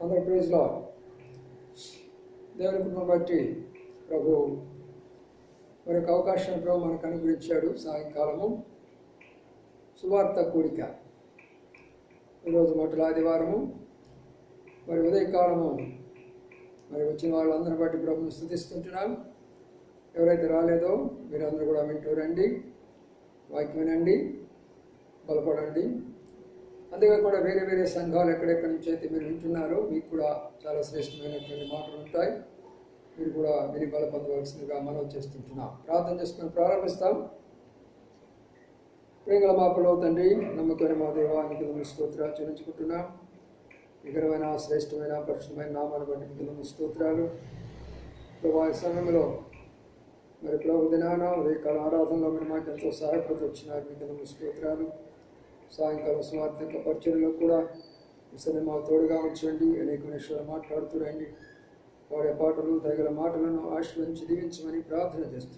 అందరూ praise lord. దేవుని కృపను బట్టి ప్రభు మరొక అవకాశం ప్రభు మనకు అనుగ్రహించాడు. సాయంకాలము సువార్త కూడిక. ఈరోజు మొదటి ఆదివారము. మరి ఉదయకాలము మరి వచ్చిన వాళ్ళందరిని బట్టి ప్రభుని స్తుతిస్తుంటున్నాం. ఎవరైతే రాలేదో మీరందరూ కూడా వింటూ రండి, వాక్యం వినండి, బలపడండి. అంతేకాకుండా వేరే వేరే సంఘాలు ఎక్కడెక్కడి నుంచి అయితే మీరు వింటున్నారో మీకు కూడా చాలా శ్రేష్టమైనటువంటి మాటలు ఉంటాయి. మీరు కూడా విని బల పొందవలసిందిగా మనం చేస్తుంటున్నాం. ప్రార్థన చేసుకుని ప్రారంభిస్తాం. ప్రేమల మా పొడవు తండ్రి, నమ్మకమైన మా దేవానికి స్తోత్రాలు చెల్లించుకుంటున్నాం. విగ్రహమైన శ్రేష్టమైన పరిశుద్ధమైన నామాన్ని బట్టి మీకు స్తోత్రాలు. ప్రభా సమయంలో మరి ప్రభు దినాన ఉదయకాల ఆరాధనలో మీరు మాకు ఎంతో సహాయపడుతూ వచ్చినారు. మీకు స్తోత్రాలు. సాయంకాలం స్వార్థక పరిచయంలో కూడా ఇసరి మాకు తోడుగా ఉంచండి. అనేక విషయాలు మాట్లాడుతూ రండి. వాడే పాటలు తగిన మాటలను ఆశ్రయించి దీవించమని ప్రార్థన చేస్తూ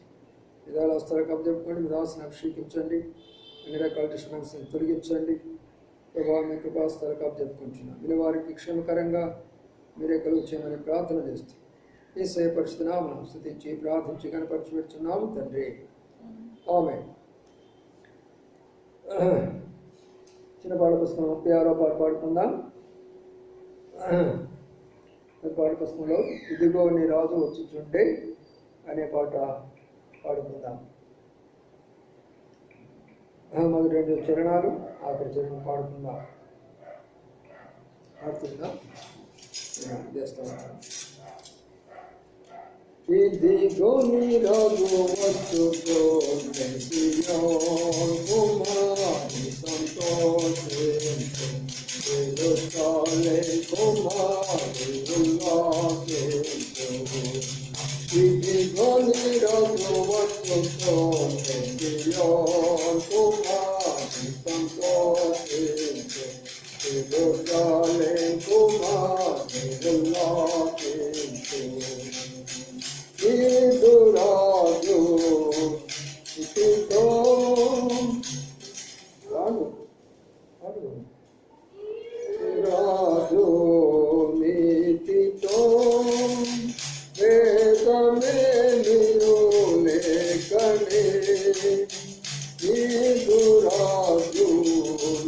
విధాల స్థలకు అప్పచెప్పుకోండి. మీ దాసుని అభిషేకించండి. అన్ని రకాల డిస్టర్బెన్స్ని తొలగించండి. ప్రభావం మీ కృపాస్థలకు అప్పచెప్పుకుంటున్నాం. వినివారికి క్షేమకరంగా మీరే కలుగు చేయమని ప్రార్థన చేస్తూ యేసయ్య పరిశుద్ధ నామమున స్తుతించి ప్రార్థించి కనపరిచి పెడుతున్నాము తండ్రి. ఆమేన్. చిన్న పాట పుస్తకం 36వ పాట పాడుకుందాం. పాట పుస్తకంలో ఇదిగో నీ రాజు వచ్చుచుండే అనే పాట పాడుకుందాం. మొదటి 2 చరణాలు, ఆఖరి చరణం పాడుకుందాం. పాడుతుందా చేస్తాం. ఇదిగో నీ రాజు వచ్చుచుండే సియోను కుమారి సంతోషించు, యెరూషలేము కుమారి ఉల్లాసించు. ఇదిగో నీ రాజు వచ్చుచుండే సియోను కుమారి సంతోషించు, యెరూషలేము కుమారి ఉల్లాసించు. రాజు రాజు నీతితో వేదమే నీరు లేకనే, రాజు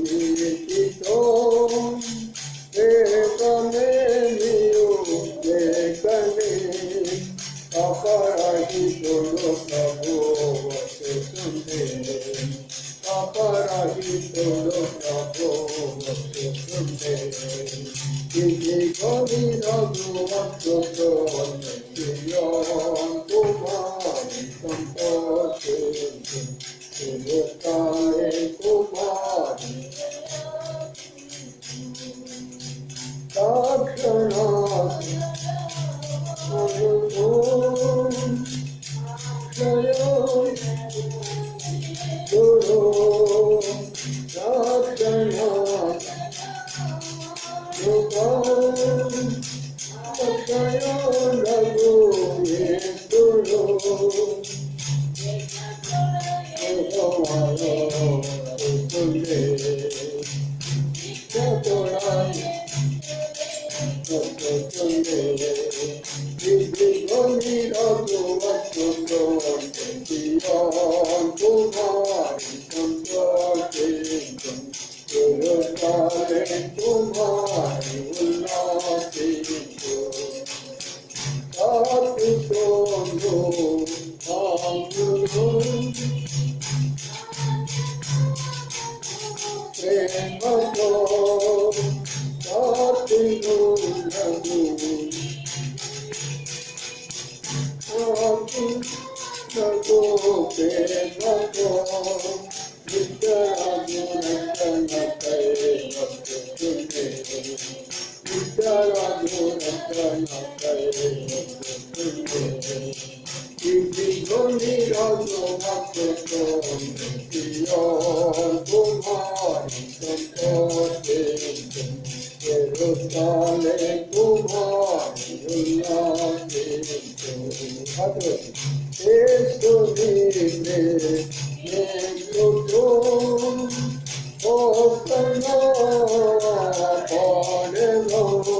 నీతితో వేదమే నీరు లేకనే, అపరాహితుడు ప్రభు వచ్చుచుండే, అపరాహితుడు ప్రభు వచ్చుచుండే. ఇదిగో నీ రాజు వచ్చుచుండే సియోను కుమారి సంతోషించు, యెరూషలేము కుమారి సాక్షణాత్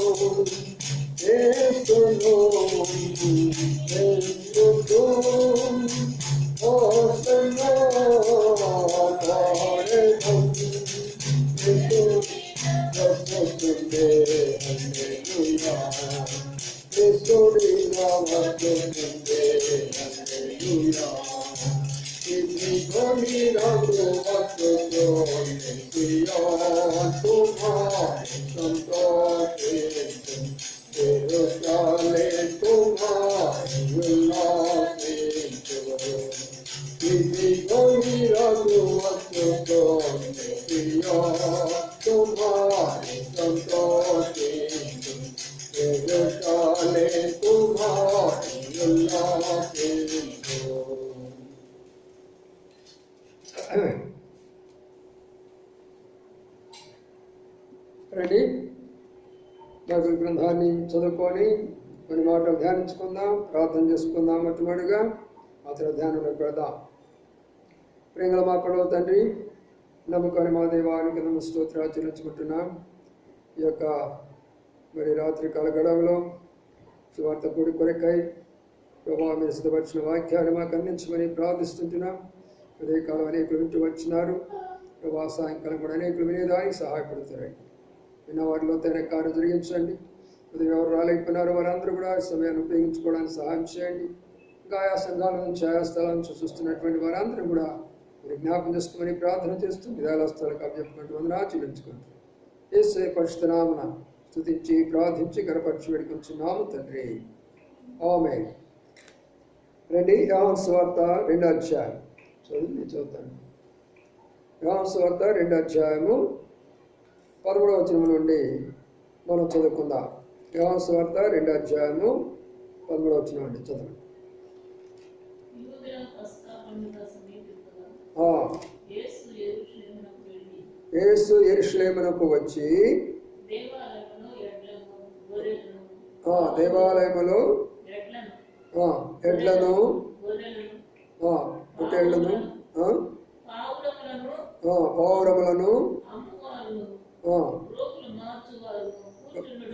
Oh, వస్తుండే హల్లెలూయా యేసుడిగా వస్తుండే హల్లెలూయా इतनी रातों वक्तों सिया तुम्हारे संतोष तेरे चाले तुम्हारे उल्लास इतनी रातों वक्तों सिया तुम्हारे संतोष तेरे चाले तुम्हारे उल्लास రండి బైబిల్ గ్రంథాన్ని చదువుకొని కొన్ని మాటలు ధ్యానించుకుందాం, ప్రార్థన చేసుకుందాం. మొట్టమొదటిగా అతని ధ్యానంలోకి వెళదాం. ప్రేంగల మా పడవ తండ్రి, నమ్మకాన్ని మా దేవానికి స్తోత్రాలు చెల్లించుకుంటున్నాం. ఈ యొక్క మరి రాత్రికాల గడవలో సువార్త కూడి కొరకై ప్రభావ మీరు సిద్ధపరిచిన వాక్యాన్ని మాకు అందించమని ప్రార్థిస్తుంటున్నాం. ఉదయకాలం అనేకులు వింటూ వచ్చినారు ప్రభా, సాయంకాలం కూడా అనేకులు వినేదానికి సహాయపడుతున్నాయి. విన్న వారిలో తన కార్యం జరిగించండి. ఉదయం ఎవరు రాలేకపోయినారో వారందరూ కూడా ఈ సమయాన్ని ఉపయోగించుకోవడానికి సహాయం చేయండి. ఇంకా ఆయా సంఘాల నుంచి ఆయా స్థలాల నుంచి చూస్తున్నటువంటి వారందరూ కూడా మీరు జ్ఞాపకం చేసుకోమని ప్రార్థన చేస్తూ విధాల స్థలాలకు అభ్యర్థుకుంటూ వందనా చెల్లించుకుంటూ యేసు పరిశుద్ధ నామమున స్తుతించి ప్రార్థించి గణపరిచి వేడుకొంచున్నాము తండ్రి, ఆమేన్. రండి, యోహాను సువార్త 2వ అధ్యాయం చదువుతాను. యోహాను సువార్త 2వ అధ్యాయము 13వ వచనం నుండి మనం చదువుకుందాం. యోహాను సువార్త 2వ అధ్యాయము 13వ వచనం నుండి చదవండి. యేసు యెరూషలేమునకు వచ్చి దేవాలయములో ఎడ్లను పొట్టేళ్లను పావురములను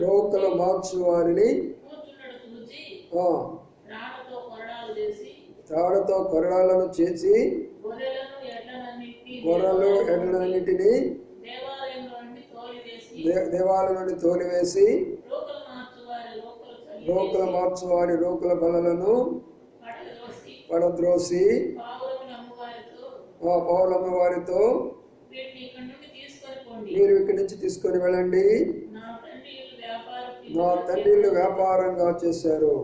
రోకలు మార్చు వారిని తాడుతో కొరడాలను చేసి గొర్రెలు ఎడ్లన్నిటిని దేవాలయం నుండి తోలివేసి రోకలు మార్చు వారి రోకల బలలను పడద్రోసి పౌరమ్మ వారితో మీరు ఇక్కడి నుంచి తీసుకొని వెళ్ళండి, నా తండ్రిలు వ్యాపారంగా చేశారు.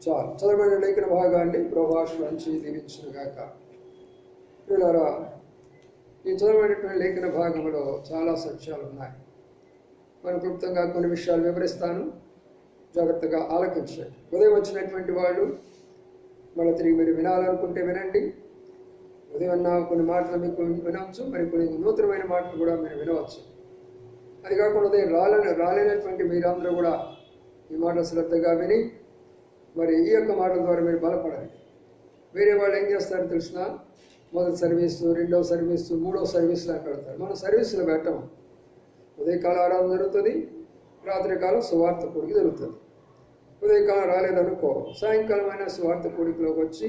చాలు. చదవబడిన లేఖన భాగాన్ని ప్రభాష నుంచి దీవించును గాక. పిల్లరా, ఈ చదవబడినటువంటి లేఖన భాగంలో చాలా సత్యాలు ఉన్నాయి. మనం క్లుప్తంగా కొన్ని విషయాలు వివరిస్తాను, జాగ్రత్తగా ఆలకించండి. ఉదయం వచ్చినటువంటి వాళ్ళు మళ్ళీ తిరిగి మీరు వినాలనుకుంటే వినండి. ఉదయం కొన్ని మాటలు మీకు వినవచ్చు, మరి కొన్ని నూతనమైన మాటలు కూడా మీరు వినవచ్చు. అది కాకుండా ఉదయం రాలేనటువంటి మీరందరూ కూడా ఈ మాటలు శ్రద్ధగా విని మరి ఈ యొక్క మాటల ద్వారా మీరు బలపడండి. వేరే వాళ్ళు ఏం చేస్తారో తెలిసిన, మొదటి సర్వీసు, రెండవ సర్వీసు, మూడవ సర్వీసులు అని పెడతారు. మనం సర్వీసులు పెట్టము. ఉదయకాలం ఆరాధన జరుగుతుంది, రాత్రికాలం సువార్త కూడికి జరుగుతుంది. ఉదయకాలం రాలేదనుకో, సాయంకాలం అయినా సువార్త కూడికలోకి వచ్చి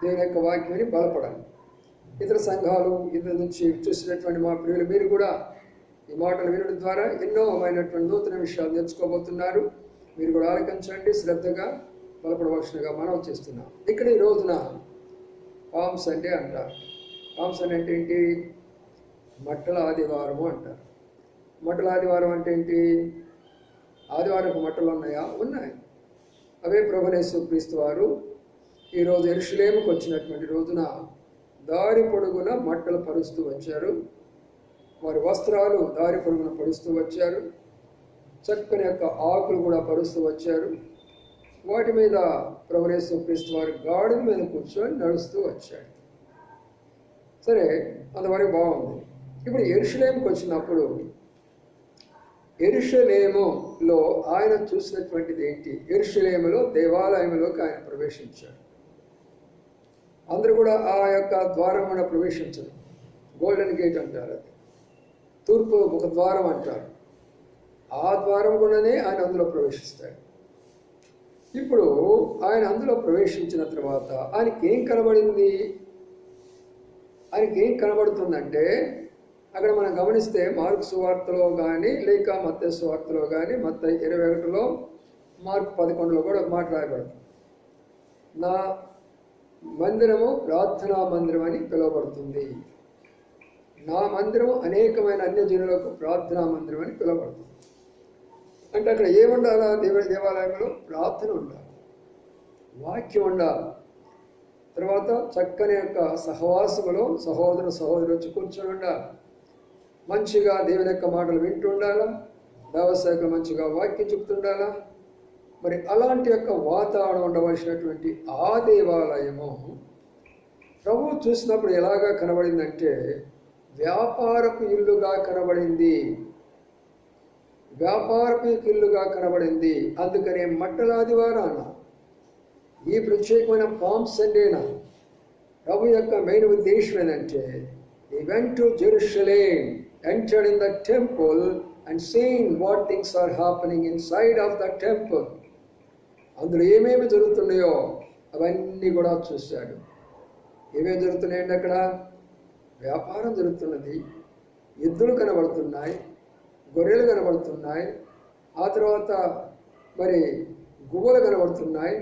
దేవుని యొక్క వాక్యాన్ని బలపడాలి. ఇతర సంఘాలు ఇతర నుంచి చూసినటువంటి మా ప్రియులు మీరు కూడా ఈ మాటలు వినడం ద్వారా ఎన్నో అయినటువంటి నూతన విషయాలు నేర్చుకోబోతున్నారు. మీరు కూడా ఆలకించండి, శ్రద్ధగా బలపడవలసినగా మనం చేస్తున్నాం. ఇక్కడ ఈ రోజున పామ్ సండే అంటారు. పామ్ సండే అంటే ఏంటి? మట్టల ఆదివారము అంటారు. మట్టల ఆదివారం అంటే ఏంటి? ఆదివారం మట్టలు ఉన్నాయా? ఉన్నాయి. అవే ప్రభువైన యేసుక్రీస్తు వారు ఈరోజు యెరూషలేముకు వచ్చినటువంటి రోజున దారి పొడుగున మట్టలు పరుస్తూ వచ్చారు. వారి వస్త్రాలు దారి పొడుగున పరుస్తూ వచ్చారు. చక్కని యొక్క ఆకులు కూడా పరుస్తూ వచ్చారు. వాటి మీద ప్రభువైన యేసుక్రీస్తు వారు గాడిద మీద కూర్చొని నడుస్తూ వచ్చాడు. సరే, అంతవరకు బాగుంది. ఇప్పుడు యెరూషలేముకు వచ్చినప్పుడు యెరూషలేములో ఆయన చూసినటువంటిది ఏంటి? యెరూషలేములో దేవాలయంలోకి ఆయన ప్రవేశించాడు. అందరూ కూడా ఆ యొక్క ద్వారం కూడా ప్రవేశించరు. గోల్డెన్ గేట్ అంటారు, అది తూర్పు ఒక ద్వారం అంటారు. ఆ ద్వారం కూడానే ఆయన అందులో ప్రవేశిస్తాడు. ఇప్పుడు ఆయన అందులో ప్రవేశించిన తర్వాత ఆయనకి ఏం కనబడింది? ఆయనకి ఏం కనబడుతుందంటే అక్కడ మనం గమనిస్తే మార్కు సువార్తలో కానీ లేక మత్తయి సువార్తలో కానీ మత్తయి 21లో మార్కు 11లో కూడా ఒక మాట రాయబడుతుంది. నా మందిరము ప్రార్థనా మందిరం అని పిలువబడుతుంది. నా మందిరము అనేకమైన అన్యజనులకు ప్రార్థనా మందిరం అని పిలువబడుతుంది. అంటే అక్కడ ఏముండాలా? దేవాలయంలో ప్రార్థన ఉండాలి, వాక్యం ఉండాలి, తర్వాత చక్కని యొక్క సహవాసములో సహోదరు వచ్చి కూర్చొని ఉండాలి, మంచిగా దేవుని యొక్క మాటలు వింటూ ఉండాలా, వ్యవసాయకులు మంచిగా వాక్యం చెప్తుండాలా. మరి అలాంటి యొక్క వాతావరణం ఉండవలసినటువంటి ఆ దేవాలయము ప్రభు చూసినప్పుడు ఎలాగా కనబడిందంటే వ్యాపారపు ఇల్లుగా కనబడింది. వ్యాపారపు ఇల్లుగా కనబడింది. అందుకనే మట్టలాదివారాన ఈ ప్రత్యేకమైన పామ్ సండేన ప్రభు యొక్క మెయిన్ ఉద్దేశం ఏంటంటే he went to Jerusalem, entered in the temple and seen what things are happening inside of the temple. అందులో ఏమేమి జరుగుతున్నాయో అవన్నీ కూడా చూశాడు. ఏమేమి జరుగుతున్నాయండి? అక్కడ వ్యాపారం జరుగుతున్నది, ఎద్దులు కనబడుతున్నాయి, గొర్రెలు కనబడుతున్నాయి, ఆ తర్వాత మరి గువ్వలు కనబడుతున్నాయి,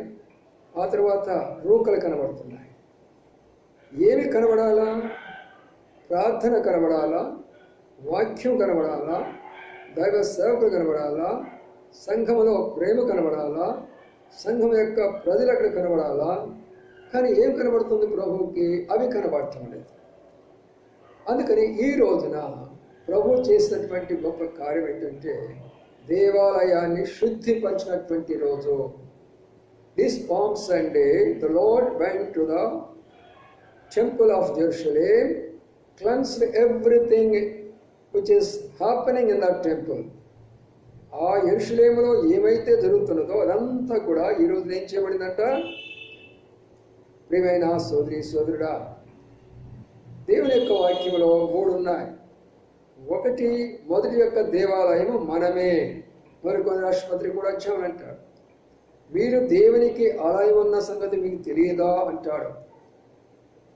ఆ తర్వాత రూకలు కనబడుతున్నాయి. ఏమి కనబడాలా? ప్రార్థన కనబడాలా, వాక్యం కనబడాలా, దైవ సేవకులు కనబడాలా, సంఘములో ప్రేమ కనబడాలా, సంఘం యొక్క ప్రజలు అక్కడ కనబడాలా. కానీ ఏం కనబడుతుంది ప్రభువుకి? అవి కనబడటం లేదు. అందుకని ఈ రోజున ప్రభు చేసినటువంటి గొప్ప కార్యం ఏంటంటే దేవాలయాన్ని శుద్ధిపరిచినటువంటి రోజు. This palm Sunday the lord went to the temple of Jerusalem, cleansed everything which is happening in that temple. ఆ యెరూషలేములో ఏమైతే జరుగుతున్నదో అదంతా కూడా ఈరోజు ఏం చేయబడిందంట? ప్రియమైన సోదరుడా, దేవుని యొక్క వాక్యంలో 3 ఉన్నాయి. మొదటి యొక్క దేవాలయము మనమే. మరికొన్ని రాష్ట్రపతి కూడా వచ్చామంటాడు. మీరు దేవునికి ఆలయం ఉన్న సంగతి మీకు తెలియదా అంటాడు.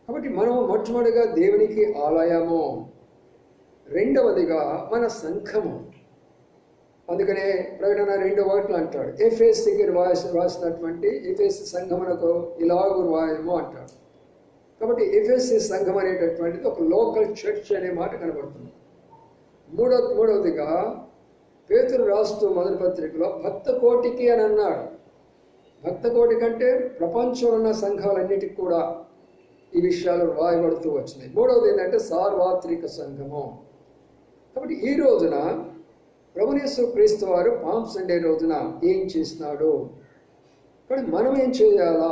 కాబట్టి మనము మొట్టమొదటిగా దేవునికి ఆలయము, రెండవదిగా మన సంఘము. అందుకనే ప్రకటన 2:1 అంటాడు, ఎఫెసీకి రాసినటువంటి ఎఫెసీ సంఘమునకు ఇలాగు రాయము అంటాడు. కాబట్టి ఎఫెసీ సంఘం అనేటటువంటిది ఒక లోకల్ చర్చ్ అనే మాట కనబడుతుంది. మూడవదిగా పేతురు రాస్తూ మొదటి పత్రికలో భక్త కోటికి అని అన్నాడు. భక్త కోటి కంటే ప్రపంచంలో ఉన్న సంఘాలన్నిటికీ కూడా ఈ విషయాలు రాయబడుతూ వచ్చినాయి. మూడవది ఏంటంటే సార్వత్రిక సంఘము. కాబట్టి ఈ రోజున ప్రభువు యేసు క్రీస్తు వారు పామ్ సండే రోజున ఏం చేసినాడు, కానీ మనం ఏం చేయాలా,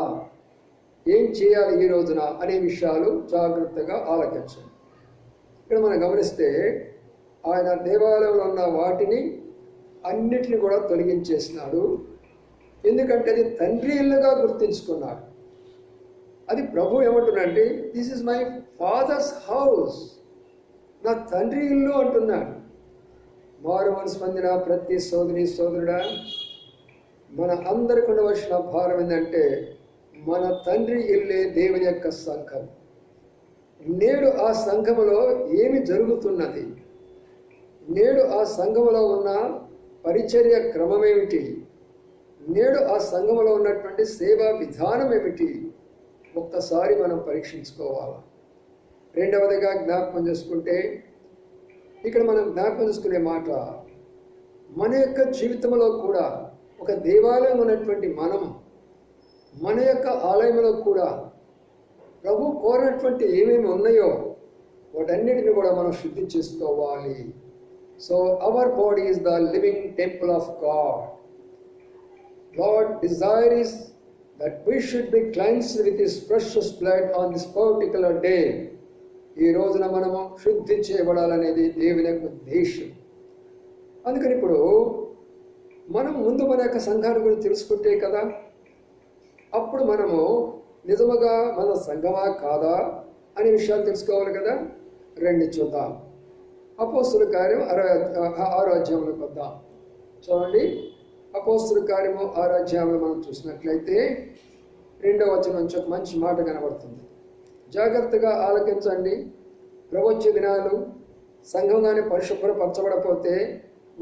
ఏం చేయాలి ఈ రోజున అనే విషయాలు జాగ్రత్తగా ఆలకించండి. ఇక్కడ మనం గమనిస్తే ఆయన దేవాలయంలో ఉన్న వాటిని అన్నిటిని కూడా తొలగించేసినాడు. ఎందుకంటే అది తండ్రి ఇల్లుగా గుర్తించుకున్నాడు. అది ప్రభు ఏమంటున్నాడంటే this is my father's house, నా తండ్రి ఇల్లు అంటున్నాడు. మారు మనసు పొందిన ప్రతి సోదరుడా, మన అందరికి ఉండవలసిన భారం ఏంటంటే మన తండ్రి ఇల్లే దేవుని యొక్క సంఘం. నేడు ఆ సంఘములో ఏమి జరుగుతున్నది, నేడు ఆ సంఘములో ఉన్న పరిచర్య క్రమం ఏమిటి, నేడు ఆ సంఘములో ఉన్నటువంటి సేవా విధానం ఏమిటి, ఒక్కసారి మనం పరీక్షించుకోవాలి. రెండవదిగా జ్ఞాపకం చేసుకుంటే ఇక్కడ మనం జ్ఞాపకం చేసుకునే మాట, మన యొక్క జీవితంలో కూడా ఒక దేవాలయం ఉన్నటువంటి మన యొక్క ఆలయంలో కూడా ప్రభు కోరినటువంటి ఏమేమి ఉన్నాయో వాటన్నిటిని కూడా మనం శుద్ధి చేసుకోవాలి. So our body is the living temple of God. Lord desire is that we should be cleansed with His precious blood on this particular day. ఈ రోజున మనము శుద్ధి చేయబడాలనేది దేవుని యొక్క ఉద్దేశం. అందుకని ఇప్పుడు మనం ముందు మన యొక్క సంఘాన్ని గురించి తెలుసుకుంటే కదా అప్పుడు మనము నిజముగా మన సంఘమా కాదా అనే విషయాలు తెలుసుకోవాలి కదా. రండి చూద్దాం. అపోస్తుల కార్యం 6వ అధ్యాయంలోకి వద్దాం. చూడండి, అపోస్తుల కార్యము 6వ అధ్యాయంలో మనం చూసినట్లయితే 2వ వచనం నుంచి ఒక మంచి మాట కనబడుతుంది. జాగ్రత్తగా ఆలకించండి. ప్రవచన దినాలు సంఘం కానీ పరిశుభ్రపరచబడపోతే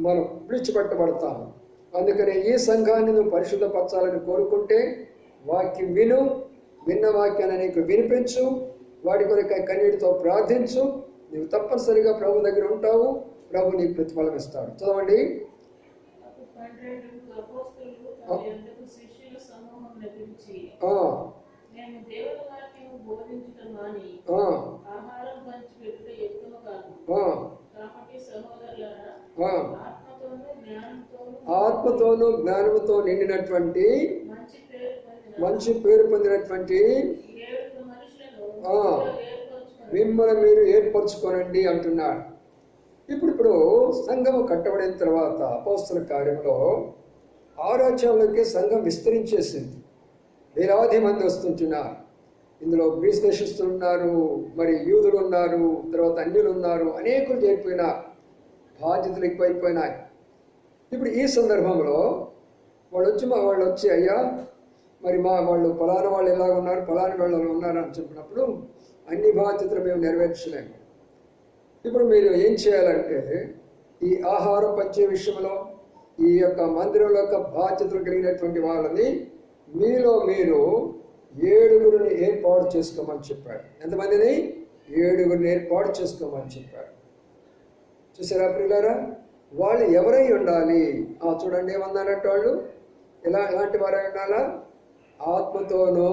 మనం విడిచిపెట్టబడతాం. అందుకని ఈ సంఘాన్ని నువ్వు పరిశుద్ధపరచాలని కోరుకుంటే వాక్యం విను, విన్న వాక్యాన్ని నీకు వినిపించు, వాడి కొరకు కన్నీటితో ప్రార్థించు. నీవు తప్పనిసరిగా ప్రభు దగ్గర ఉంటావు, ప్రభు నీకు ప్రతిఫలం ఇస్తాడు. చదవండి. ఆత్మతోనూ జ్ఞానముతో నిండినటువంటి మంచి పేరు పొందినటువంటి మిమ్మల్ని మీరు ఏర్పరచుకోనండి అంటున్నాడు. ఇప్పుడు సంఘము కట్టబడిన తర్వాత అపోస్తల కార్యంలో 6వ అధ్యాయంలోకి సంఘం విస్తరించేసింది. వేలాది మంది వస్తుంటున్నారు. ఇందులో గ్రీస్ దేశస్తులు ఉన్నారు, మరి యూదులు ఉన్నారు, తర్వాత అన్యులు ఉన్నారు, అనేకులు చేరిపోయినారు, బాధ్యతలు ఎక్కువైపోయినాయి. ఇప్పుడు ఈ సందర్భంలో వాళ్ళు వచ్చి అయ్యా మరి వాళ్ళు ఫలానా వాళ్ళు ఎలా ఉన్నారు, ఫలానా వాళ్ళు ఉన్నారు అని చెప్పినప్పుడు అన్ని బాధ్యతలు మేము నెరవేర్చలేము. ఇప్పుడు మీరు ఏం చేయాలంటే ఈ ఆహారం పంచే విషయంలో ఈ యొక్క మందిరం యొక్క బాధ్యతలు కలిగినటువంటి వాళ్ళని మీలో మీరు 7గురిని ఏర్పాటు చేసుకోమని చెప్పాడు. ఎంతమందిని? 7గురిని ఏర్పాటు చేసుకోమని చెప్పాడు. చూసారా ప్రియులారా? వాళ్ళు ఎవరై ఉండాలి? చూడండి ఏమన్నారంటే వాళ్ళు ఎలాంటి వారై ఉండాలా? ఆత్మతోనూ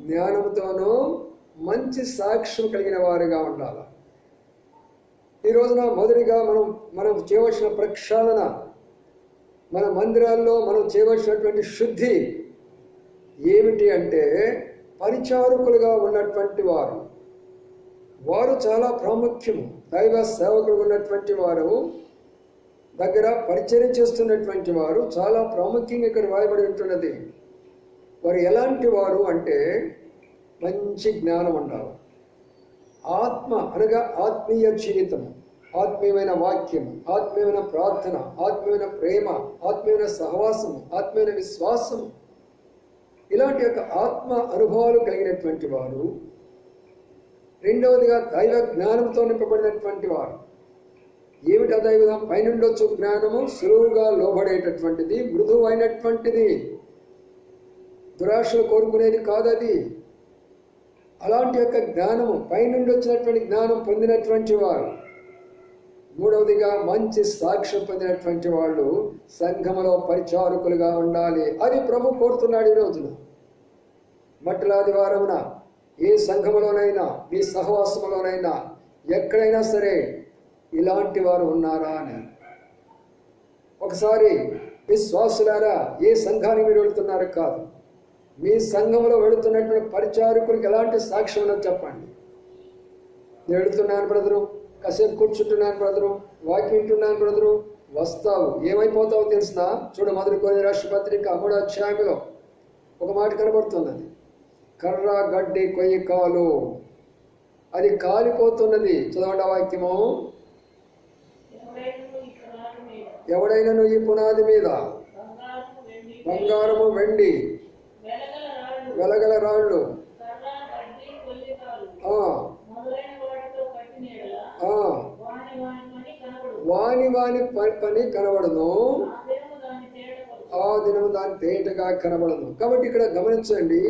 జ్ఞానంతోనూ మంచి సాక్ష్యం కలిగిన వారుగా ఉండాలి. ఈ రోజున మొదటిగా మనం చేయవలసిన ప్రక్షాళన, మన మందిరాల్లో మనం చేయవలసినటువంటి శుద్ధి ఏమిటి అంటే పరిచారకులుగా ఉన్నటువంటి వారు చాలా ప్రాముఖ్యము. దైవ సేవకులు ఉన్నటువంటి వారు దగ్గర పరిచర్య చేస్తున్నటువంటి వారు చాలా ప్రాముఖ్యంగా ఇక్కడ రాయబడి ఉంటున్నది. వారు ఎలాంటి వారు అంటే మంచి జ్ఞానం ఉండాలి. ఆత్మ అనగా ఆత్మీయ జీవితము, ఆత్మీయమైన వాక్యము, ఆత్మీయమైన ప్రార్థన, ఆత్మీయమైన ప్రేమ, ఆత్మీయమైన సహవాసము, ఆత్మీయమైన విశ్వాసము, ఇలాంటి యొక్క ఆత్మ అనుభవాలు కలిగినటువంటి వారు. రెండవదిగా దైవ జ్ఞానంతో నింపబడినటువంటి వారు. ఏమిటి ఆ దైవం? పైనుండొచ్చు జ్ఞానము, సులువుగా లోబడేటటువంటిది, మృదువు అయినటువంటిది, దురాశలు కోరుకునేది కాదది. అలాంటి యొక్క జ్ఞానము, పైనుండి వచ్చినటువంటి జ్ఞానం పొందినటువంటి వారు. మూడవదిగా మంచి సాక్ష్యం పొందినటువంటి వాళ్ళు సంఘములో పరిచారకులుగా ఉండాలి. అది ప్రభు కోరుతున్నాడు. ఈ రోజున మట్టలాదివారమున ఏ సంఘములోనైనా, మీ సహవాసములోనైనా, ఎక్కడైనా సరే ఇలాంటి వారు ఉన్నారా అని ఒకసారి విశ్వాసులారా, ఏ సంఘానికి మీరు వెళుతున్నారు కాదు, మీ సంఘంలో వెళుతున్నటువంటి పరిచారకులకు ఎలాంటి సాక్ష్యం ఉన్నది చెప్పండి. నేను వెళుతున్నాను బ్రదరు, కాసేపు కూర్చుంటున్నాను బ్రదరు, వాక్యం వింటున్నాను బ్రదరు, వస్తావు, ఏమైపోతావో తెలిసిన చూడ. మొదటి కొరింథీ రాసిన పత్రిక 3వ అధ్యాయంలో ఒక మాట కనబడుతున్నది. కర్ర గడ్డి కొయ్యి కాలు, అది కాలిపోతున్నది. చదవండి ఆ వాక్యము. ఎవడైనను ఈ పునాది మీద బంగారము, వెండి, వెలగల రాళ్ళు వాని పని కనబడను, ఆ దినము దాని తేటగా కనబడను. కాబట్టి ఇక్కడ గమనించండి,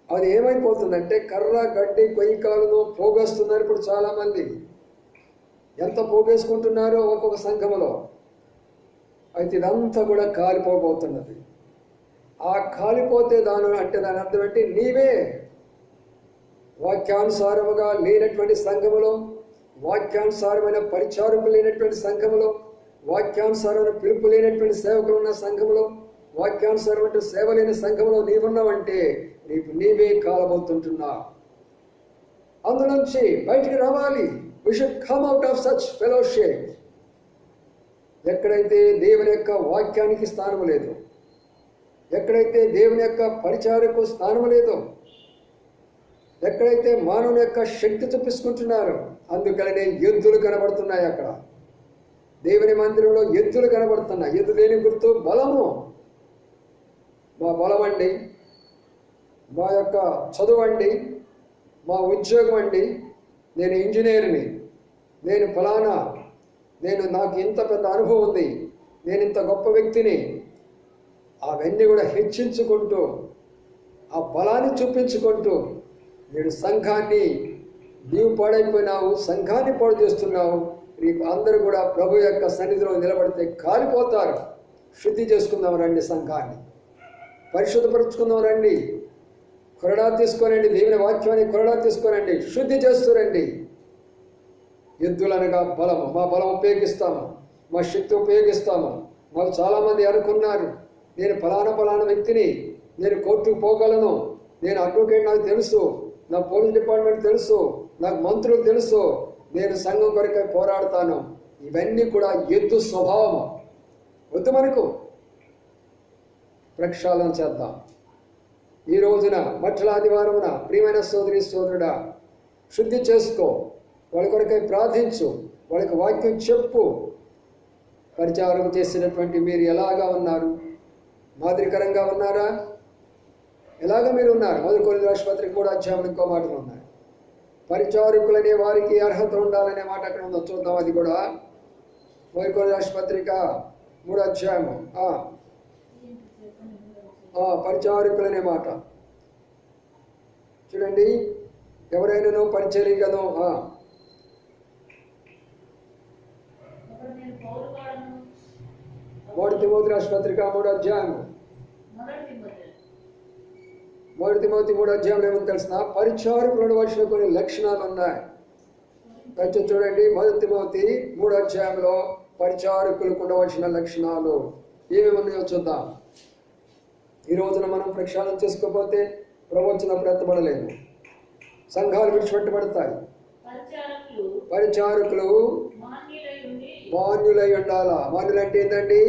అది ఏమైపోతుందంటే కర్ర గడ్డి కొయ్యికాలను పోగేస్తున్నారు. ఇప్పుడు చాలా మంది ఎంత పోగేసుకుంటున్నారో ఒక్కొక్క సంఘములో. అయితే ఇదంతా కూడా కాలిపోబోతున్నది. ఆ కాలిపోతే దాని అర్థం ఏంటి? నీవే వాక్యానుసారముగా లేనటువంటి సంఘములో, వాక్యానుసారమైన పరిచారకులు లేనటువంటి సంఘములో, వాక్యానుసారమైన పిలుపు లేనటువంటి సేవకులు ఉన్న సంఘములో, వాక్యానుసారమైన సేవ లేని సంఘములో నీవున్నావంటే నీవే కాలబోతుంటున్నా. అందులోంచి బయటికి రావాలి. We should come out of such fellowship. ఎక్కడైతే దేవుని యొక్క వాక్యానికి స్థానము లేదు, ఎక్కడైతే దేవుని యొక్క పరిచారకు స్థానము లేదో, ఎక్కడైతే మానవుని యొక్క శక్తి చూపించుకుంటున్నారో, అందుకనే ఎద్దులు కనబడుతున్నాయి. అక్కడ దేవుని మందిరంలో ఎద్దులు కనబడుతున్నాయి. ఎద్దు దేని గుర్తు? బలము. మా బలం అండి, మా యొక్క చదువు అండి, మా ఉద్యోగం అండి, నేను ఇంజనీర్ని, నేను ఫలానా, నాకు ఇంత పెద్ద అనుభవం ఉంది, నేను ఇంత గొప్ప వ్యక్తిని, అవన్నీ కూడా హెచ్చించుకుంటూ ఆ బలాన్ని చూపించుకుంటూ నేడు సంఘాన్ని, నీవు పాడైపోయినావు, సంఘాన్ని పాడు చేస్తున్నావు, రేపు అందరూ కూడా ప్రభు యొక్క సన్నిధిలో నిలబడితే కాలిపోతారు. శుద్ధి చేసుకుందాం రండి, సంఘాన్ని పరిశుద్ధపరుచుకుందాం రండి, కొరడా తీసుకోనండి, దేవుని వాక్యాన్ని కొరడా తీసుకోనండి, శుద్ధి చేస్తురండి. ఎద్దులనగా బలము, మా బలం ఉపయోగిస్తాము, మా శక్తి ఉపయోగిస్తాము. మాకు చాలామంది అనుకున్నారు, నేను ఫలానా వ్యక్తిని, నేను కోర్టుకు పోగలను, నేను అడ్వకేట్, నాకు తెలుసు, నా పోలీస్ డిపార్ట్మెంట్ తెలుసు, నాకు మంత్రులు తెలుసు, నేను సంఘం కొరకై పోరాడతాను. ఇవన్నీ కూడా ఎద్దు స్వభావం. వద్దు, మనకు ప్రక్షాళన చేద్దాం. ఈ రోజున మట్టల ఆదివారమున ప్రియమైన సోదరి సోదరుడా, శుద్ధి చేసుకో, వాళ్ళ కొరకై ప్రార్థించు, వాళ్ళకి వాక్యం చెప్పు. పరిచారం చేసినటువంటి మీరు ఎలాగా ఉన్నారు? మాదిరికరంగా ఉన్నారా? ఎలాగ మీరు ఉన్నారు? 1 కొరింథీయుల రాసిన పత్రిక 3వ అధ్యాయం ఇంకో మాటలు ఉన్నాయి. పరిచారకులనే వారికి అర్హత ఉండాలనే మాట అక్కడ ఉందో చూద్దాం. అది కూడా 1 కొరింథీయుల రాసిన పత్రిక 3వ అధ్యాయము పరిచారకులనే మాట చూడండి. ఎవరైనాను పరిచర్యను 1 తిమోతి రాసిన పత్రిక 3వ అధ్యాయము 1 తిమోతి 3వ అధ్యాయంలో ఏమని తెలిసిన పరిచారకులు ఉండవలసిన కొన్ని లక్షణాలు ఉన్నాయి. కొంచెం చూడండి, 1 తిమోతి 3వ అధ్యాయంలో పరిచారకులకు ఉండవలసిన లక్షణాలు ఏమేమన్నాయో చూద్దాం. ఈ రోజున మనం ప్రక్షాళన చేసుకోకపోతే ప్రవచనప్పుడు ఎత్తబడలేము, సంఘాలు విడిచిపెట్టబడతాయి. పరిచారకులు మాన్యులై ఉండాలా. మాన్యులు అంటే ఏంటండి?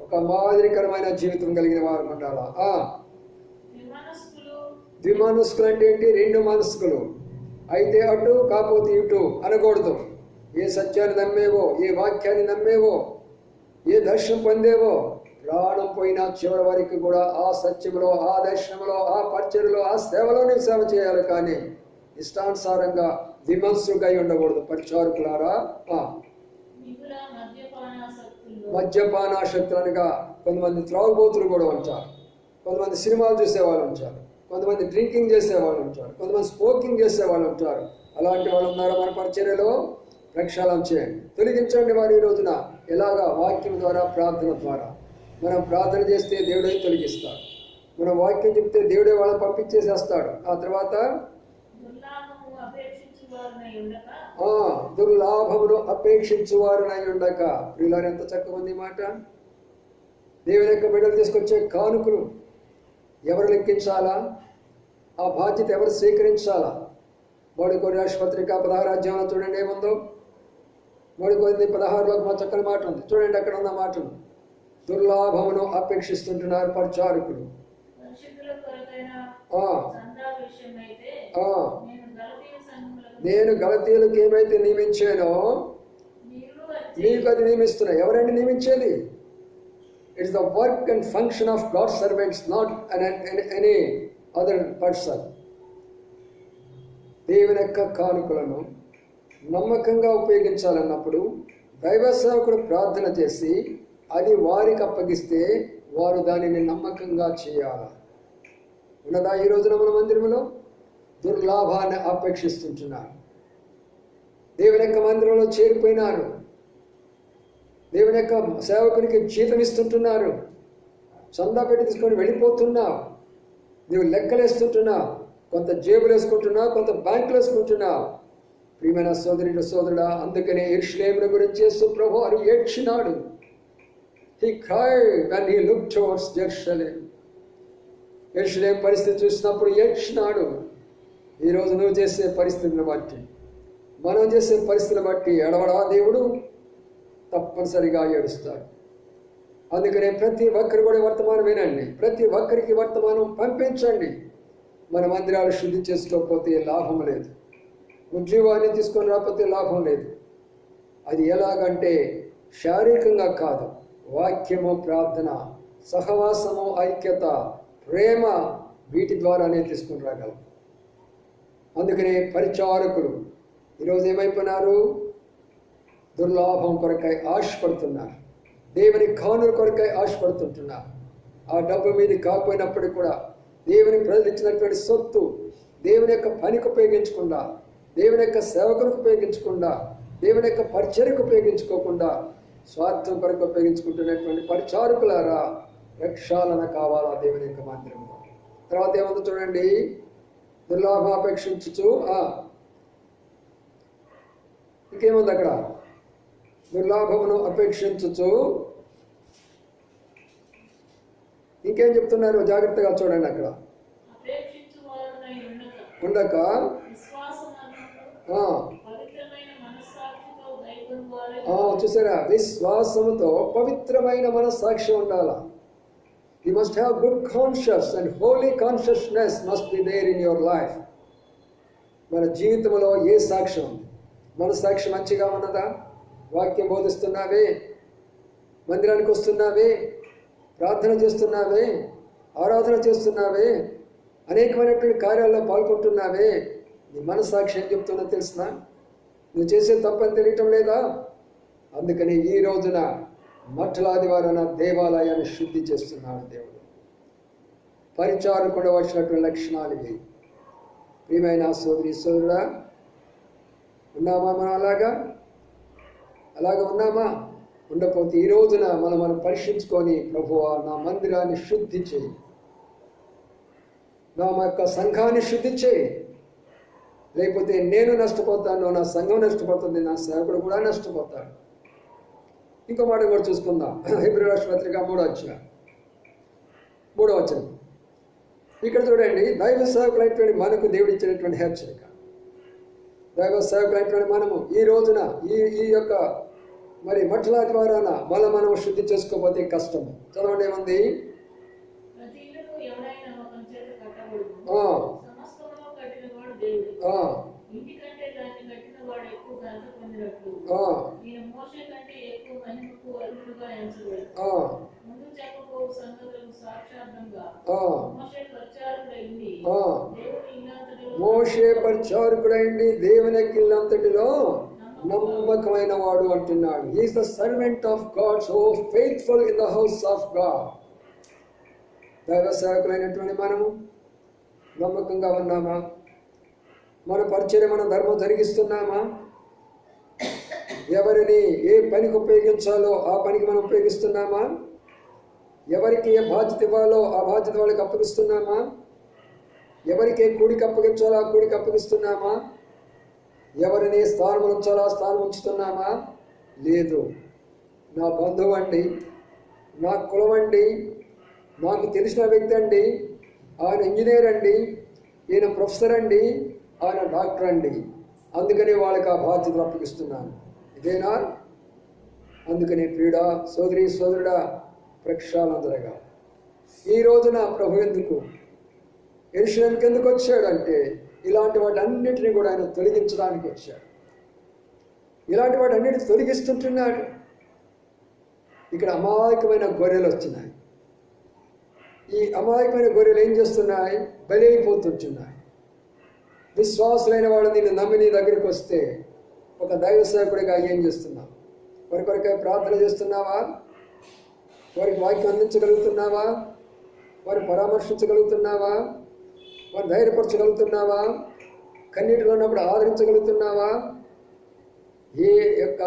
ఒక మాదిరికరమైన జీవితం కలిగిన వారు ఉండాలా. ద్విమనస్కులు అంటే ఏంటి? 2 మనస్కులు, అయితే అటు కాకపోతే ఇటు అనకూడదు. ఏ సత్యాన్ని నమ్మేవో, ఏ వాక్యాన్ని నమ్మేవో, ఏ దర్శనం పొందేవో, ప్రాణం పోయినా చివరి వరకు కూడా ఆ సత్యంలో, ఆ దర్శనంలో, ఆ పరిచర్యలో, ఆ సేవలో నీవు సేవ చేయాలి. కానీ ఇష్టానుసారంగా విమర్శగా ఉండకూడదు. పరిచారకులారా, మద్యపానాసక్తులనగా కొంతమంది త్రాగుబోతులు కూడా ఉంటారు, కొంతమంది సినిమాలు చూసేవాళ్ళు ఉంటారు, కొంతమంది డ్రింకింగ్ చేసేవాళ్ళు ఉంటారు, కొంతమంది స్మోకింగ్ చేసేవాళ్ళు ఉంటారు. అలాంటి వాళ్ళు ఉన్నారా? మన పరిచర్యలో ప్రక్షాళన చేయండి, తొలగించండి వారు. ఈ రోజున ఎలాగా? వాక్యం ద్వారా, ప్రార్థన ద్వారా. మనం ప్రార్థన చేస్తే దేవుడే తొలగిస్తాడు, మనం వాక్యం చెప్తే దేవుడే వాళ్ళని పంపించేసేస్తాడు. ఆ తర్వాత దుర్లాభమును అపేక్షించువారునై ఉండక. ప్రియులారు, ఎంత చక్కగా ఉంది మాట. దేవుని యొక్క బిడ్డలు తీసుకొచ్చే కానుకలు ఎవరు లెక్కించాలా? ఆ బాధ్యత ఎవరు స్వీకరించాలా? 1 కొరింథీయుల రాసిన పత్రిక 16వ అధ్యాయంలో చూడండి ఏముందో. 1 కొరింథీ 16లో మా చక్కని మాట ఉంది. చూడండి అక్కడ ఉన్న మాటను. దుర్లాభమును అపేక్షిస్తుంటున్నారు పరిచారకులు. నేను గలతీయులకు ఏమైతే నియమించానో మీకు అది నియమిస్తున్నా. ఎవరండి నియమించేది? It's the work and function of God servants, not any other person. దేవుని యొక్క కానుకలను నమ్మకంగా ఉపయోగించాలన్నప్పుడు దైవ సేవకుడు ప్రార్థన చేసి అది వారికి అప్పగిస్తే వారు దానిని నమ్మకంగా చేయాలి. ఉన్నదా? ఈ రోజున మన మందిరంలో దుర్లాభాన్ని అపేక్షిస్తుంటున్నారు. దేవుని యొక్క మందిరంలో చేరిపోయినారు, దేవుని యొక్క సేవకునికి జీతం ఇస్తుంటున్నారు, చందా పెట్టి తీసుకొని వెళ్ళిపోతున్నావు, నువ్వు లెక్కలేస్తుంటున్నావు, కొంత జేబులు వేసుకుంటున్నావు, కొంత బ్యాంకులు వేసుకుంటున్నావు. ప్రియమైన సోదరుడు సోదరుడా, అందుకనే యెరూషలేమును గురించి యేసు ప్రభువు అని ఏడ్చినాడు. He cried when he looked towards Jerusalem. యెరూషలేము పరిస్థితి చూసినప్పుడు ఏడ్చినాడు. ఈరోజు నువ్వు చేసే పరిస్థితిని బట్టి, మనం చేసే పరిస్థితిని బట్టి ఎడవడా దేవుడు? తప్పనిసరిగా ఏడుస్తాడు. అందుకనే ప్రతి ఒక్కరు కూడా వర్తమానం వినండి, ప్రతి ఒక్కరికి వర్తమానం పంపించండి. మన మందిరాలు శుద్ధి చేసుకోకపోతే లాభం లేదు, ఉద్యోగాన్ని తీసుకొని రాకపోతే లాభం లేదు. అది ఎలాగంటే శారీరకంగా కాదు, వాక్యము, ప్రార్థన, సహవాసము, ఐక్యత, ప్రేమ, వీటి ద్వారానే తీసుకుని రాగలం. అందుకనే పరిచారకులు ఈరోజు ఏమైపోయినారు? దుర్లాభం కొరకై ఆశపడుతున్నారు, దేవుని కానుల కొరకై ఆశపడుతుంటున్నారు. ఆ డబ్బు మీది కాకపోయినప్పటికీ కూడా దేవుని ప్రజలు ఇచ్చినటువంటి సొత్తు దేవుని యొక్క పనికి ఉపయోగించకుండా, దేవుని యొక్క సేవకులకు ఉపయోగించకుండా, దేవుని యొక్క పరిచర్యకు ఉపయోగించుకోకుండా స్వార్థం కొరకు ఉపయోగించుకుంటున్నటువంటి పరిచారకులారా, రక్షాలన కావాలా దేవుని యొక్క మందిరంలో. తర్వాత ఏమందో చూడండి, దుర్లాభాపేక్షించు. ఇంకేముంది అక్కడ? దుర్లాభమును అపేక్షించు. ఇంకేం చెప్తున్నారు? జాగ్రత్తగా చూడండి. అక్కడ ఉండక చూసారా, విశ్వాసముతో పవిత్రమైన మనస్సాక్షి ఉండాలా. You must have good conscience and holy consciousness must be there in your life. మన జీవితంలో ఏ సాక్ష్యం ఉంది? మన సాక్షి మంచిగా ఉన్నదా? వాక్యం బోధిస్తున్నావే, మందిరానికి వస్తున్నావే, ప్రార్థన చేస్తున్నావే, ఆరాధన చేస్తున్నావే, అనేకమైనటువంటి కార్యాల్లో పాల్గొంటున్నావే, నీ మనస్సాక్షి ఏం చెప్తున్నా తెలుసునా? నువ్వు చేసే తప్పని తెలియటం లేదా? అందుకని ఈ రోజున మఠలాదివారాన దేవాలయాన్ని శుద్ధి చేస్తున్నాడు దేవుడు. పరిచారకుడు వచ్చినటువంటి లక్షణాలు ఇవి. ప్రియమైన సోదరి సోదరుడా, ఉన్నామా మనం? అలాగా ఉన్నామా? ఉండకపోతే ఈ రోజున మనం పరిశీలించుకొని, ప్రభువా నా మందిరాన్ని శుద్ధి చేయి, నా యొక్క సంఘాన్ని శుద్ధి చేయి. లేకపోతే నేను నష్టపోతాను, నా సంఘం నష్టపోతుంది, నా సేవకుడు కూడా నష్టపోతాడు. ఇంకో మాట కూడా చూసుకుందాం. హెబ్రీ రాష్ట్ర పత్రిక 3వ వచనం. ఇక్కడ చూడండి, దైవ సేవకులైనటువంటి మనకు దేవుడు ఇచ్చినటువంటి హెచ్చరిక. దైవ సేవకులైనటువంటి మనము ఈ రోజున ఈ యొక్క మరి మఠల ద్వారాన మనం శుద్ధి చేసుకోకపోతే కష్టం. చదవండి ఏమంది? మోషే పరిచారకుడైంది దేవుని ఇల్లంతటిలో నమ్మకమైన వాడు అంటున్నాడు. He is the servant of God, so faithful in the house of God. దైవ సేవకులైనటువంటి మనము నమ్మకంగా ఉన్నామా? మన పరిచర్య, మన ధర్మం జరిగిస్తున్నామా? ఎవరిని ఏ పనికి ఉపయోగించాలో ఆ పనికి మనం ఉపయోగిస్తున్నామా? ఎవరికి ఏ బాధ్యత ఇవ్వాలో ఆ బాధ్యత వాళ్ళకి అప్పగిస్తున్నామా? ఎవరికి ఏ కూడికి అప్పగించాలో ఆ కూడికి అప్పగిస్తున్నామా? ఎవరిని స్థానం ఉంచాలో ఆ స్థానం ఉంచుతున్నామా? లేదు. నా బంధువు అండి, నా కులం అండి, నాకు తెలిసిన వ్యక్తి అండి, ఆయన ఇంజనీర్ అండి, ఈయన ప్రొఫెసర్ అండి, ఆయన డాక్టర్ అండి, అందుకని వాళ్ళకి ఆ బాధ్యతలు అప్పగిస్తున్నాను. ఇదేనా? అందుకని ప్రియుడా, సోదరి సోదరుడా, ప్రక్షాళన జరగాలి. ఈ రోజున ప్రభు యెరూషలేముకి ఎందుకు వచ్చాడంటే ఇలాంటి వాటన్నిటిని కూడా ఆయన తొలగించడానికి వచ్చాడు. ఇలాంటి వాటన్నిటిని తొలగిస్తుంటున్నాడు. ఇక్కడ అమాయకమైన గొర్రెలు వచ్చినాయి. ఈ అమాయకమైన గొర్రెలు ఏం చేస్తున్నాయి? బలి అయిపోతుంటున్నాయి. విశ్వాసులైన వాడు నిన్ను నమ్మి నీ దగ్గరికి వస్తే ఒక దైవ సేవకుడిగా ఏం చేస్తున్నావు? వారి కొరకై ప్రార్థన చేస్తున్నావా? వారికి వాక్యం అందించగలుగుతున్నావా? వారిని పరామర్శించగలుగుతున్నావా? వారిని ధైర్యపరచగలుగుతున్నావా? కన్నీటిలో ఉన్నప్పుడు ఆదరించగలుగుతున్నావా? ఏ యొక్క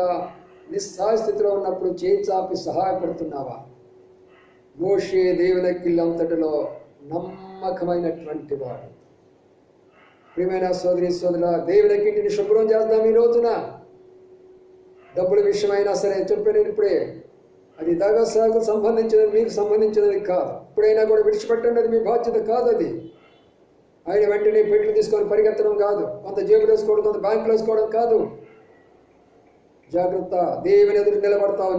నిస్సహాయ స్థితిలో ఉన్నప్పుడు చేయి చాపి సహాయపడుతున్నావా? మోషే దేవుని ఇల్లంతటిలో నమ్మకమైనటువంటి వాడు. ప్రియమైన సోదరి సోదరుల, దేవుని ఇంటిని శుభ్రం చేద్దాం. ఈ రోజున డబ్బుల విషయమైనా సరే చెప్పాను ఇప్పుడే, అది దైవ సేవకు సంబంధించినది, మీకు సంబంధించినది కాదు. ఇప్పుడైనా కూడా విడిచిపెట్టండి, అది మీ బాధ్యత కాదు. అది ఆయన వెంటనే పెట్లు తీసుకొని పరిగెత్తడం కాదు, కొంత జేబులు వేసుకోవడం, కొంత బ్యాంకులు వేసుకోవడం కాదు. జాగ్రత్త. దేవుని ఎదురు నిలబడతావు.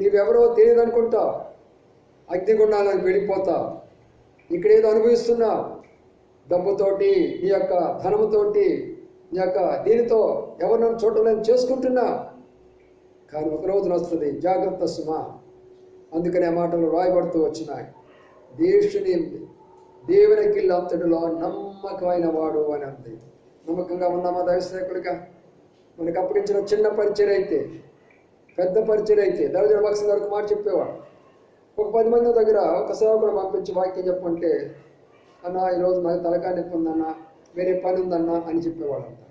నీవెవరో తెలియదు అనుకుంటావు, అగ్నిగుండాలని వెళ్ళిపోతావు. ఇక్కడేదో అనుభవిస్తున్నావు, డబ్బుతోటి, నీ యొక్క ధనముతోటి, నీ యొక్క దీనితో ఎవరినైనా చూడలేని చేసుకుంటున్నావు. కానీ ఒక రోజున వస్తుంది, జాగ్రత్త సుమా. అందుకనే ఆ మాటలు రాయబడుతూ వచ్చినాయి. దేవుని ఇల్లంతటిలో నమ్మకమైన వాడు అని అంది. నమ్మకంగా ఉన్నామా దైవసేవకులుగా? మనకు అప్పగించిన చిన్న పరిచయం అయితే, పెద్ద పరిచయం అయితే, దైవజన భక్సింగ్ గారికి మాట చెప్పేవాడు. ఒక 10 మంది దగ్గర ఒక సేవకుడు పంపించి వాక్యం చెప్పమంటే, అన్న ఈరోజు నాకు తలకాయ నొప్పి ఉందన్న, వేరే పని ఉందన్న అని చెప్పేవాడు అంట.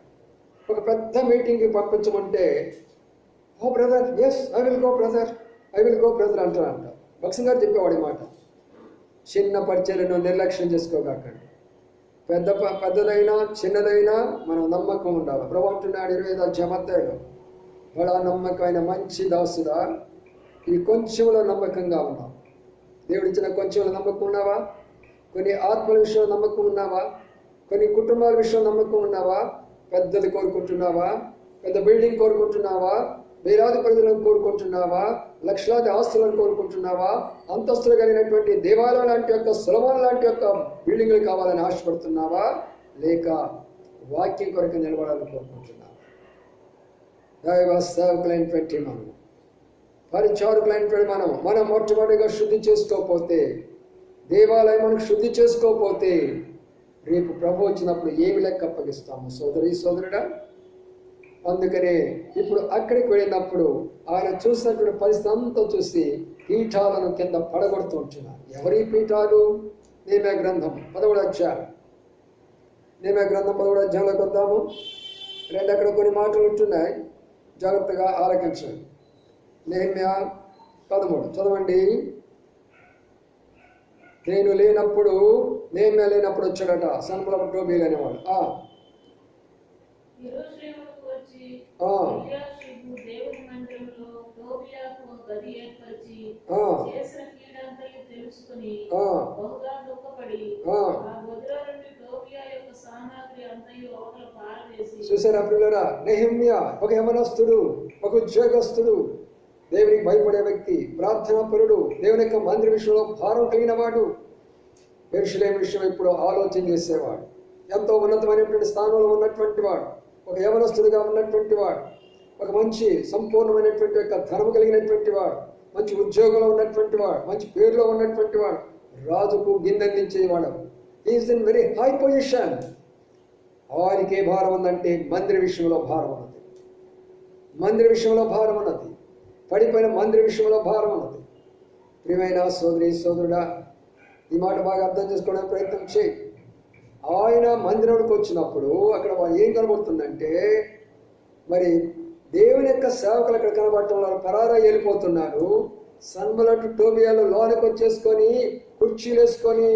ఒక పెద్ద మీటింగ్కి పంపించమంటే, oh brother, yes I will go brother, I will go brother అంటారంట. భక్సింగ్ గారు చెప్పేవాడు ఈ మాట. చిన్న పరిచయలను నిర్లక్ష్యం చేసుకోగాకండి. పెద్దదైనా చిన్నదైనా మనం నమ్మకం ఉండాలి. ప్రభు అంటున్నాడు 25వ అధ్యాయంలో, బడా నమ్మకమైన మంచి దాసుడా, ఈ కొంచెంలో నమ్మకంగా ఉన్నావు. దేవుడిచ్చిన కొంచెంలో నమ్మకం ఉన్నావా? కొన్ని ఆత్మల విషయంలో నమ్మకం ఉన్నావా? కొన్ని కుటుంబాల విషయంలో నమ్మకం ఉన్నావా? పెద్దది కోరుకుంటున్నావా? పెద్ద బిల్డింగ్ కోరుకుంటున్నావా? వేలాది ప్రజలను కోరుకుంటున్నావా? లక్షలాది ఆస్తులను కోరుకుంటున్నావా? అంతస్తులు కలిగినటువంటి దేవాలయం లాంటి యొక్క సులభం లాంటి యొక్క బిల్డింగ్లు కావాలని ఆశపడుతున్నావా? లేక వాక్యం కొరకు నిలబడాలని కోరుకుంటున్నావా? దైవ సేవకులైనటువంటి మనం, పరిచారకులైనటువంటి మనం మొట్టమొదటిగా శుద్ధి చేసుకోకపోతే, దేవాలయం మనకు శుద్ధి చేసుకోకపోతే, రేపు ప్రభు వచ్చినప్పుడు ఏమి లెక్క అప్పగిస్తాము సోదరుడా? అందుకనే ఇప్పుడు అక్కడికి వెళ్ళినప్పుడు ఆయన చూసినటువంటి పరిస్థితి అంతా చూసి పీఠాలను కింద పడగొడుతూ ఉంటున్నారు. ఎవరి పీఠాలు? నెహెమ్యా గ్రంథం 11వ అధ్యాయం. నెహెమ్యా గ్రంథం 11వ అధ్యాయంలోకి వద్దాము. అక్కడ కొన్ని మాటలు ఉంటున్నాయి, జాగ్రత్తగా ఆలకించండి. నెహెమ్యా 13 చదవండి. నెహెమ్యా లేనప్పుడు వచ్చాడట సన్బలపు టోబీలు అనేవాడు. చూసారా పిల్లరా? నెహెమ్యా ఒక యవనస్తుడు, ఒక ఉద్యోగస్తుడు, దేవునికి భయపడే వ్యక్తి, ప్రార్థనాపరుడు, దేవుని యొక్క మందిర విషయంలో భారం కలిగిన వాడు, యెరూషలేము విషయం ఇప్పుడు ఆలోచన చేసేవాడు, ఎంతో ఉన్నతమైనటువంటి స్థానంలో ఉన్నటువంటి వాడు, ఒక యవనస్తుడిగా ఉన్నటువంటి వాడు, ఒక మంచి సంపూర్ణమైనటువంటి యొక్క ధర్మ కలిగినటువంటి వాడు, మంచి ఉద్యోగంలో ఉన్నటువంటి వాడు, మంచి పేరులో ఉన్నటువంటి వాడు, రాజుకు గిన్నెందించేవాడు. Is in very high position. ఆయనకే భారం ఉందంటే మందిర విషయంలో భారం ఉన్నది. మందిర విషయంలో భారం ఉన్నది. పడిపోయిన మందిర విషయంలో భారం ఉన్నది. ప్రియమైన సోదరుడా, ఈ మాట బాగా అర్థం చేసుకోవడానికి ప్రయత్నం చేయి. ఆయన మందిరంలోకి వచ్చినప్పుడు అక్కడ ఏం కనబడుతుందంటే, మరి దేవుని యొక్క సేవకులు అక్కడ కనబడటం వల్ల పరారా వెళ్ళిపోతున్నారు. సన్బలటు టోబియాలు లోనికి వచ్చేసుకొని కుర్చీలు వేసుకొని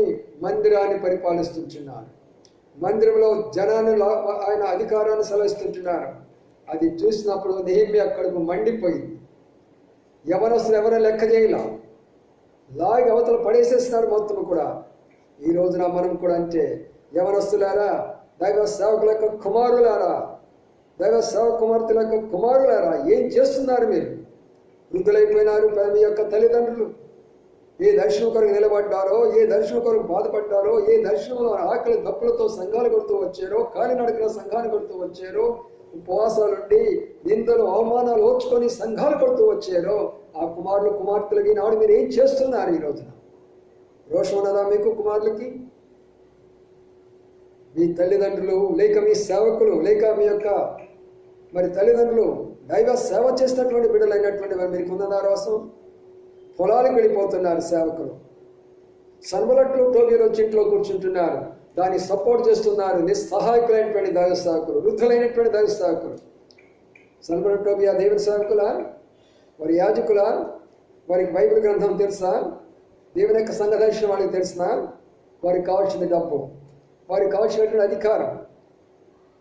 మందిరాన్ని పరిపాలిస్తుంటున్నారు. మందిరంలో జనాన్ని ఆయన అధికారాన్ని సెలవిస్తుంటున్నారు. అది చూసినప్పుడు నెహెమ్యా కడుపు మండిపోయింది. యవనస్తులు ఎవరో లెక్క చేయలా, లాగి అవతల పడేసేస్తున్నారు మొత్తం కూడా. ఈ రోజున మనం కూడా అంటే, యవనస్తులారా, దైవ సేవకుల యొక్క కుమారులారా, దైవ సేవక కుమార్తెల యొక్క కుమారులారా, ఏం చేస్తున్నారు మీరు? వృద్ధులైపోయినారు మీ యొక్క తల్లిదండ్రులు. ఏ దర్శనం కొరకు నిలబడ్డారో, ఏ దర్శనం కొరకు బాధపడ్డారో, ఏ దర్శనంలో ఆకలి దప్పులతో సంఘాలు కొడుతూ వచ్చారో, కాలినడకన సంఘాలు కొడుతూ వచ్చారో, ఉపవాసాలుండి నిందలు అవమానాలు ఓర్చుకొని సంఘాలు కొడుతూ వచ్చారో, ఆ కుమారులు కుమార్తెలకి నాడు మీరు ఏం చేస్తున్నారు? ఈ రోజున రోషం ఉన్నదా మీకు? కుమారులకి మీ తల్లిదండ్రులు లేక మీ సేవకులు లేక మీ యొక్క మరి తల్లిదండ్రులు దైవ సేవ చేసినటువంటి బిడ్డలైనటువంటి వారు మీకు ఉన్నదా రోషం? పొలాలకు వెళ్ళిపోతున్నారు సేవకులు, సన్బలట్లు టోబీలు వచ్చి ఇంట్లో కూర్చుంటున్నారు, దాన్ని సపోర్ట్ చేస్తున్నారు నిస్సహాయకులైనటువంటి దైవ సేవకులు, వృద్ధులైనటువంటి దైవ సేవకులు. సన్బలట్ టోబియా దేవుని సేవకులా? వారి యాజకులా? వారికి బైబిల్ గ్రంథం తెలుసా? దేవుని యొక్క సంఘ దర్శనం వాళ్ళకి తెలిసినా? వారికి కావాల్సిన డబ్బు, వారికి కావాల్సినటువంటి అధికారం,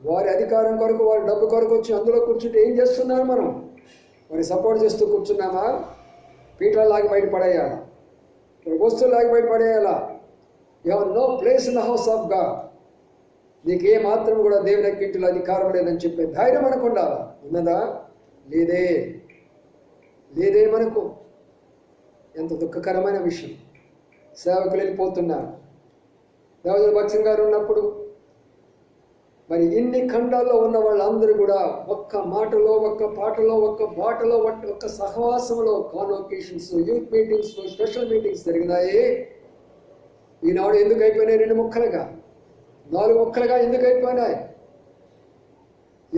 వారి అధికారం కొరకు, వారి డబ్బు కొరకు వచ్చి అందులో కూర్చుంటే ఏం చేస్తున్నారు మనం? వారి సపోర్ట్ చేస్తూ కూర్చున్నామా? పీఠాలు లాగి బయటపడేయాలా? వస్తువులు లాగి బయటపడేయాలా? You have no place in the house of God. నీకు ఏ మాత్రం కూడా దేవుని యొక్క ఇంటిలో అధికారం లేదని చెప్పే ధైర్యం మనకు ఉండాలా? ఉన్నదా? లేదే మనకు. ఎంత దుఃఖకరమైన విషయం. సేవకులు వెళ్ళిపోతున్నారు. దేవజన భక్సింగ్ గారు ఉన్నప్పుడు మరి ఇన్ని ఖండాల్లో ఉన్న వాళ్ళందరూ కూడా ఒక్క మాటలో, ఒక్క పాటలో, ఒక్క బాటలో, ఒక్క సహవాసంలో కాన్వొకేషన్స్, యూత్ మీటింగ్స్, స్పెషల్ మీటింగ్స్ జరిగినాయి. ఈనాడు ఎందుకు అయిపోయినాయి? 2 ముక్కలుగా, 4 ముక్కలుగా ఎందుకు అయిపోయినాయి?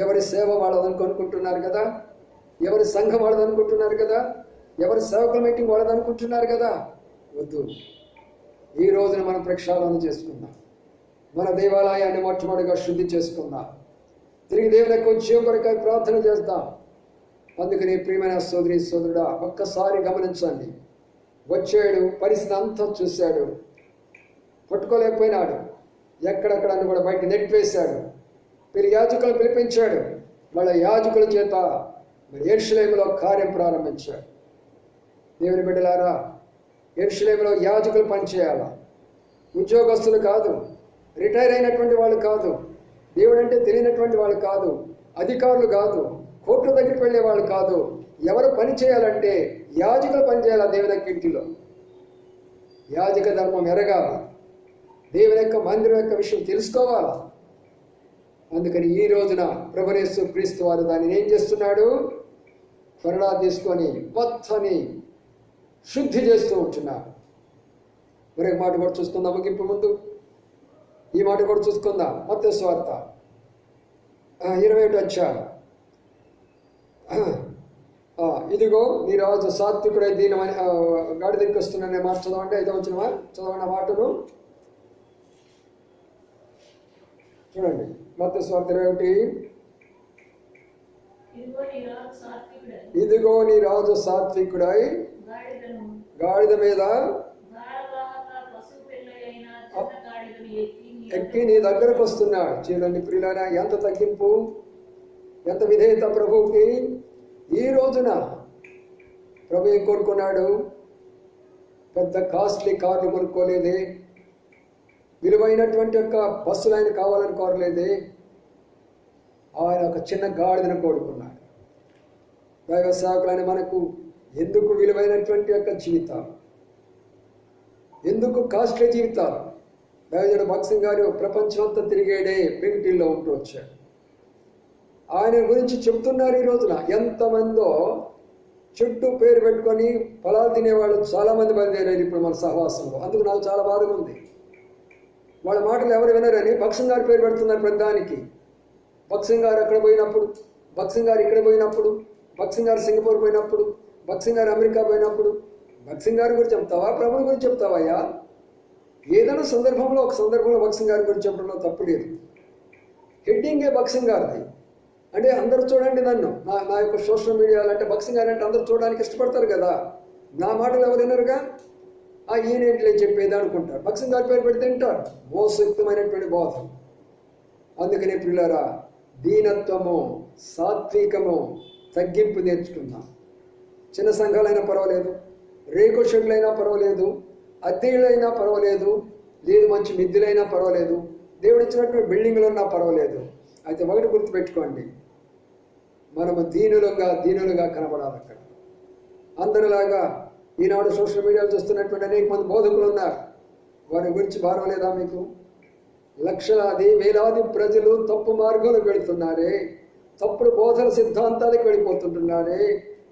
ఎవరి సేవ వాళ్ళదని అనుకుంటున్నారు కదా, ఎవరి సంఘం వాళ్ళది అనుకుంటున్నారు కదా, ఎవరి సేవకుల మీటింగ్ వాళ్ళది అనుకుంటున్నారు కదా. వద్దు. ఈ రోజున మనం ప్రక్షాళన చేసుకుందాం. మన దేవాలయాన్ని మొట్టమొదటిగా శుద్ధి చేసుకుందాం. తిరిగి దేవుని యొక్క ఉద్యోగం కొరకై ప్రార్థన చేద్దాం. అందుకని ప్రియమైన సోదరి సోదరుడా, ఒక్కసారి గమనించండి. వచ్చాడు, పరిస్థితి అంతా చూశాడు, పట్టుకోలేకపోయినాడు. ఎక్కడెక్కడ కూడా బయట నెట్వేశాడు. యాజకులను పిలిపించాడు. వాళ్ళ యాజకుల చేత యెరూషలేములో కార్యం ప్రారంభించాడు. దేవుని బిడ్డలారా, యెరూషలేములో యాజకులు పనిచేయాలా? ఉద్యోగస్తులు కాదు, రిటైర్ అయినటువంటి వాళ్ళు కాదు, దేవుడు అంటే తెలియనటువంటి వాళ్ళు కాదు, అధికారులు కాదు, కోర్టుల దగ్గరికి వెళ్ళే వాళ్ళు కాదు. ఎవరు పని చేయాలంటే యాజకులు పనిచేయాలా దేవుని యొక్క ఇంటిలో. యాజక ధర్మం ఎరగాల, దేవుని యొక్క మందిరం యొక్క విషయం తెలుసుకోవాలా. అందుకని ఈ రోజున ప్రభువు యేసు క్రీస్తు వారు దానిని ఏం చేస్తున్నాడు? త్వరగా తీసుకొని మొత్తాన్ని శుద్ధి చేస్తూ ఉంటున్నాడు. మరొక మాట కూడా చూసుకుందాం ముగింపు ముందు. ఈ మాట కూడా చూసుకుందాం. మత్తయి సువార్త 21వ అధ్యాయం. ఇదిగో నీ రాజు సాత్వికుడై దీనమని గాడిదకి వస్తున్నానే మాట చదవండి. 5వ వచనమా? చదవండి ఆ మాటను. చూడండి, మత్తయి సువార్త 21. ఇదిగో నీ రాజు సాత్వికుడై గాడిద మీద ఎక్కి నీ దగ్గరకు వస్తున్నాడు. చూడండి ప్రియులారా, ఎంత తగ్గింపు, ఎంత విధేయత ప్రభువుకి. ఈ రోజున ప్రభు ఏం కోరుకున్నాడు? పెద్ద కాస్ట్లీ కార్లు కొనుక్కోలేదే, విలువైనటువంటి యొక్క బస్సులు ఆయన కావాలని కోరలేదే. ఆయన ఒక చిన్న గాడిదను కోరుకున్నాడు. దైవ సేవకులైన మనకు ఎందుకు విలువైనటువంటి యొక్క జీవితాలు, ఎందుకు కాస్ట్లీ జీవితాలు? దైవజనుడు భగత్ సింగ్ గారు ప్రపంచం అంతా తిరిగేడే పెంకుటిల్లో ఉంటూ వచ్చాడు. ఆయన గురించి చెబుతున్నారు. ఈ రోజున ఎంతమందో చుట్టూ పేరు పెట్టుకొని పొలాలు తినేవాళ్ళు చాలామంది బయలుదేరారు ఇప్పుడు మన సహవాసంలో. అందుకు నాకు చాలా బాధగా ఉంది. వాళ్ళ మాటలు ఎవరు వినరని భగత్ సింగ్ గారు పేరు పెడుతున్నారు ప్రతిదానికి. భగత్ సింగ్ గారు అక్కడ పోయినప్పుడు, భగత్ సింగ్ గారు ఇక్కడ పోయినప్పుడు, భగత్ సింగ్ గారు సింగపూర్ పోయినప్పుడు, భగత్ సింగ్ గారు అమెరికా పోయినప్పుడు భగత్ సింగ్ గారి గురించి చెప్తావా, ప్రభుని గురించి చెప్తావయ్యా? ఏదైనా సందర్భంలో ఒక సందర్భంలో భగత్ సింగ్ గారి గురించి చెప్పడంలో తప్పు లేదు. హెడ్డింగే భగత్ సింగ్ గారిది. అంటే అందరూ చూడండి నన్ను, నా యొక్క సోషల్ మీడియాలో అంటే భగత్ సింగ్ గారు అంటే అందరూ చూడడానికి ఇష్టపడతారు కదా. నా మాటలు ఎవరు వినరుగా, ఈయనేంటిలే చెప్పేది అనుకుంటారు. భగత్ సింగ్ గారి పేరు పెడితే తింటారు. మోసయుక్తమైనటువంటి బోధ. అందుకనే ప్రియులారా, దీనత్వము, సాత్వికము, తగ్గింపు నేర్చుకుందాం. చిన్న సంఘాలైనా పర్వాలేదు, రేకుల షెడ్లైనా పర్వాలేదు, అద్దెలైనా పర్వాలేదు, లేదు మంచి మిద్దెలైనా పర్వాలేదు, దేవుడు ఇచ్చినటువంటి బిల్డింగ్లు ఉన్నా పర్వాలేదు. అయితే ఒకటి గుర్తుపెట్టుకోండి, మనము దీనులుగా కనబడాలి. అక్కడ అందరిలాగా ఈనాడు సోషల్ మీడియాలో చూస్తున్నటువంటి అనేక మంది బోధకులు ఉన్నారు. వారి గురించి భారం లేదా మీకు? లక్షలాది వేలాది ప్రజలు తప్పు మార్గంలో వెళుతున్నారే, తప్పుడు బోధన సిద్ధాంతాలకు వెళ్ళిపోతుంటున్నారే.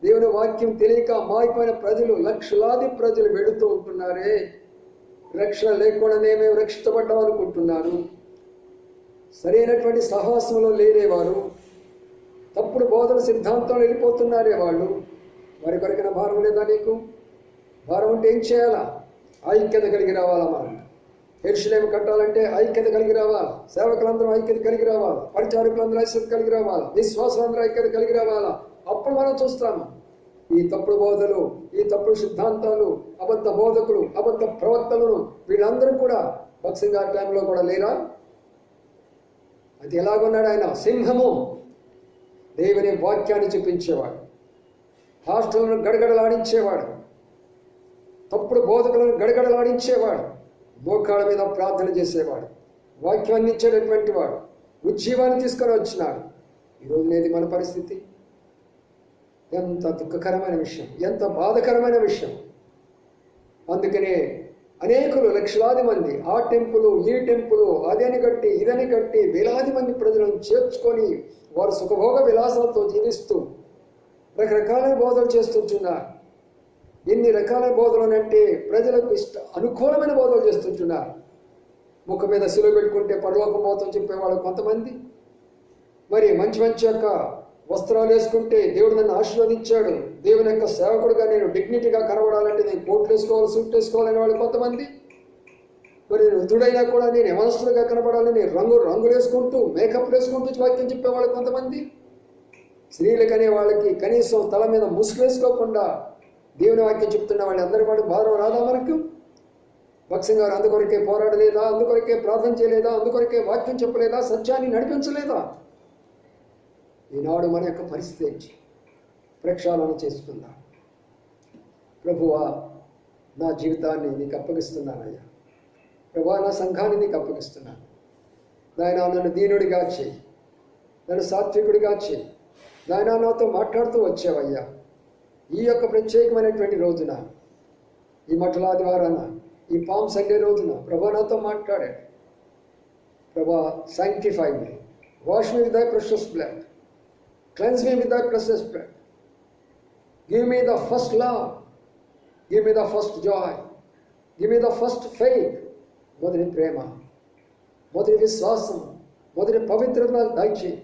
దేవుని వాక్యం తెలియక అమాయకమైన ప్రజలు, లక్షలాది ప్రజలు వెళుతూ ఉంటున్నారే. రక్షణ లేకుండానే మేము రక్షించబడ్డాం అనుకుంటున్నారు. సరైనటువంటి సహవాసంలో లేనేవారు, తప్పుడు బోధన సిద్ధాంతంలో వెళ్ళిపోతున్నారే వాళ్ళు. వారి కొరకైనా భారం లేదా నీకు? భారం ఉంటే ఏం చేయాలా? ఐక్యత కలిగి రావాలా. మనం యెరూషలేము కట్టాలంటే ఐక్యత కలిగి రావాలా. సేవకులందరూ ఐక్యత కలిగి రావాలా. పరిచారకులందరూ ఐక్యత కలిగి రావాలా. విశ్వాసులందరూ ఐక్యత కలిగి రావాలా. అప్పుడు మనం చూస్తాము ఈ తప్పుడు బోధలు, ఈ తప్పుడు సిద్ధాంతాలు, అబద్ధ బోధకులు, అబద్ధ ప్రవక్తలను, వీళ్ళందరూ కూడా భగత్ సింగ్ గారి టైంలో కూడా లేరా? అది ఎలాగున్నాడు ఆయన? సింహము. దేవుని వాక్యాన్ని చూపించేవాడు, హాస్టల్ను గడగడలాడించేవాడు, తప్పుడు బోధకులను గడగడలాడించేవాడు, మోకాళ్ళ మీద ప్రార్థన చేసేవాడు, వాక్యాన్ని ఇచ్చేటటువంటి వాడు, ఉజ్జీవాన్ని తీసుకొని వచ్చినాడు. ఈరోజు నేది మన పరిస్థితి. ఎంత దుఃఖకరమైన విషయం, ఎంత బాధకరమైన విషయం. అందుకనే అనేకులు, లక్షలాది మంది ఆ టెంపులు, ఈ టెంపులు, అదని కట్టి ఇదని కట్టి వేలాది మంది ప్రజలను చేర్చుకొని వారు సుఖభోగ విలాసాలతో జీవిస్తూ రకరకాల బోధలు చేస్తుంటున్నారు. ఎన్ని రకాల బోధలు అంటే ప్రజలకు అనుకూలమైన బోధలు చేస్తుంటున్నారు. ముఖం మీద సిలువ పెట్టుకుంటే పరలోకం పోతాం చెప్పేవాళ్ళు కొంతమంది, మరి మంచి మంచి యొక్క వస్త్రాలు వేసుకుంటే దేవుడు నన్ను ఆశీర్వదించాడు, దేవుని యొక్క సేవకుడుగా నేను డిగ్నిటీగా కనబడాలంటే నేను కోట్లు వేసుకోవాలి, సూట్ వేసుకోవాలని వాళ్ళు కొంతమంది. మరి వృద్ధుడైనా కూడా నేను యవనస్తులుగా కనబడాలని రంగులు వేసుకుంటూ మేకప్ వేసుకుంటూ వాక్యం చెప్పేవాళ్ళు కొంతమంది. స్త్రీలకనే వాళ్ళకి కనీసం తల మీద ముసుగు వేసుకోకుండా దేవుని వాక్యం చెప్తున్న వాళ్ళు అందరి వాడు బాధ రాదా మనకు? భక్సింగ్ గారు అందుకొరకే పోరాడలేదా, అందుకొరకే ప్రార్థన చేయలేదా, అందుకొరకే వాక్యం చెప్పలేదా, సత్యాన్ని నడిపించలేదా? ఈనాడు మన యొక్క పరిస్థితి ప్రక్షాళన చేసుకుందాం. ప్రభువా, నా జీవితాన్ని నీకు అప్పగిస్తున్నానయ్యా. ప్రభువా, నా సంఘాన్ని నీకు అప్పగిస్తున్నాను. నాయనా, నన్ను దీనుడిగా చేయి, నన్ను సాత్వికుడిగా చేయి. నాయనా, నాతో మాట్లాడుతూ వచ్చావయ్యా. ఈ యొక్క ప్రత్యేకమైనటువంటి రోజున, ఈ మఠలాదివారాన, ఈ పామ్ సండే రోజున ప్రభా నాతో మాట్లాడాడు. ప్రభా, sanctify me, wash me with thy precious blood, cleanse me with thy precious blood, give me the first love, give me the first joy, give me the first faith. మొదటి ప్రేమ, మొదటి విశ్వాసం, మొదటి పవిత్రత దయచేయి.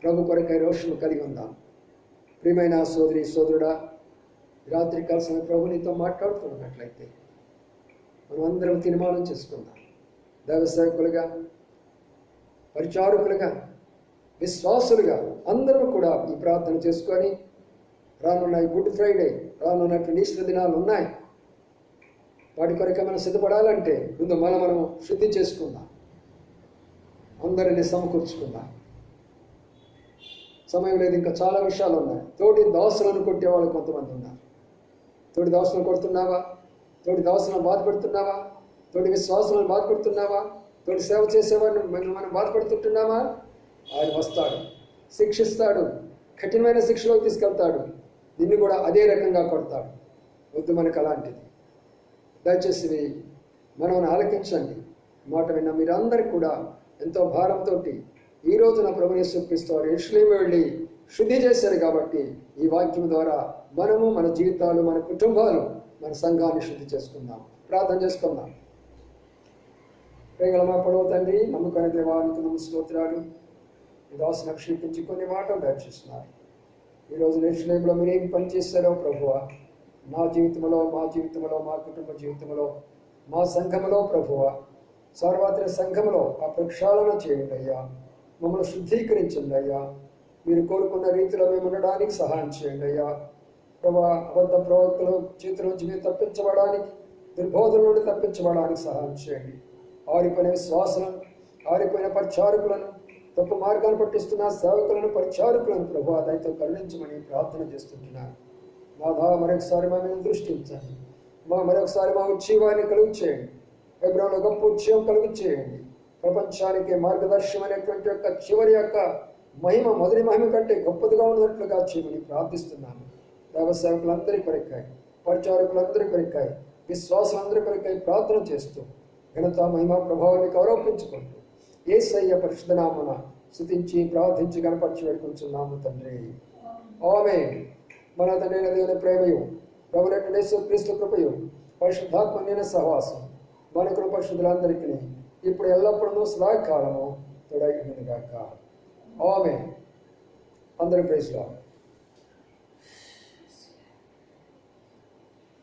ప్రభు కొరకై రోషము కలిగి ఉందాం. ప్రియమైన సోదరి సోదరుడా, రాత్రి కలిసిన ప్రభు నీతో మాట్లాడుతున్నట్లయితే మనం అందరం తీర్మానం చేసుకుందాం. దైవ సేవకులుగా, పరిచారకులుగా, విశ్వాసులుగా అందరం కూడా ఈ ప్రార్థన చేసుకొని రానున్న గుడ్ ఫ్రైడే, రానున్నటువంటి ఈస్టర్ దినాలు ఉన్నాయి. వాటి కొరకే మనం సిద్ధపడాలంటే ముందు మనం శుద్ధి చేసుకుందాం, అందరినీ సమకూర్చుకుందాం. సమయం లేదు, ఇంకా చాలా విషయాలు ఉన్నాయి. తోటి దాసులను కొట్టేవాళ్ళు కొంతమంది ఉన్నారు. తోటి దాసులను కొడుతున్నావా? తోటి దాసులను బాధపడుతున్నావా? తోటి విశ్వాసాలను బాధపడుతున్నావా? తోటి సేవ చేసేవాడిని మనం బాధపడుతుంటున్నావా? ఆయన వస్తాడు, శిక్షిస్తాడు, కఠినమైన శిక్షలోకి తీసుకెళ్తాడు, నిన్ను కూడా అదే రకంగా కొడతాడు. వద్దు మనకు అలాంటిది. దయచేసి మనం ఆలకించండి. మాట విన్న మీరందరికీ కూడా ఎంతో భారంతో ఈ రోజున ప్రభువు యేసుక్రీస్తు వారు యెరూషలేము వెళ్ళి శుద్ధి చేశారు. కాబట్టి ఈ వాక్యం ద్వారా మనము మన జీవితాలు, మన కుటుంబాలు, మన సంఘాన్ని శుద్ధి చేసుకుందాం. ప్రార్థన చేసుకుందాం. ప్రేమల మా పొడవు తండ్రి, నమ్మకానికి దేవానికి స్తోత్రాలు. ఈ దాసును క్షమించి కొన్ని మాటలు దయచేస్తున్నారు. ఈరోజు యెరూషలేములో మీరు ఏం పని చేశారో ప్రభువా, నా జీవితంలో, మా జీవితంలో, మా కుటుంబ జీవితంలో, మా సంఘములో ప్రభువా, సార్వత్రిక సంఘములో ఆ ప్రక్షాళన చేయండి అయ్యా. మమ్మల్ని శుద్ధీకరించండి అయ్యా. మీరు కోరుకున్న రీతిలో మేము ఉండడానికి సహాయం చేయండి అయ్యా. ప్రభా, అబద్ధ ప్రవక్తల చేతుల నుంచి మీరు తప్పించబడడానికి, దుర్బోధుల నుండి తప్పించబడడానికి సహాయం చేయండి. ఆరిపోయిన విశ్వాసులను, ఆరిపోయిన పరిచారకులను, తప్పు మార్గాన్ని పట్టిస్తున్న సేవకులను, పరిచారకులను ప్రభా దయతో కరుణించమని ప్రార్థన చేస్తుంటున్నాను. నాదా, మరొకసారి మా మీద దృష్టించండి. మరొకసారి మా ఉజ్జీవాన్ని కలుగు చేయండి. హెబ్రోనులో గొప్ప ఉజ్జీవం కలుగు చేయండి. ప్రపంచానికి మార్గదర్శనం అనేటువంటి యొక్క చివరి యొక్క మహిమ మొదటి మహిమ కంటే గొప్పదిగా ఉన్నట్లుగా చేయమని ప్రార్థిస్తున్నాను. వ్యవసాయకులందరి కొరకాయి, పరిచారకులందరి కొరకాయి, విశ్వాసులందరి కొరకాయి ప్రార్థన చేస్తూ ఘనత, మహిమ, ప్రభావాన్ని ఆరోపించుకుంటూ యేసయ్య పరిశుద్ధ నామమున స్తుతించి ప్రార్థించి గణపరిచి వేడుకుంటున్నాము తండ్రి. ఆమేన్. మన తండ్రైన దేవుని ప్రేమయు, ప్రభువైన యేసుక్రీస్తు కృపయు, పరిశుద్ధాత్మ సహవాసం మనకు పరిశుద్ధులందరికీ ఇప్పుడు ఎల్లప్పుడూ సదాకాలము తోడై ఉండును గాక. ఆమేన్. అందరూ ప్రైజ్ లార్డ్.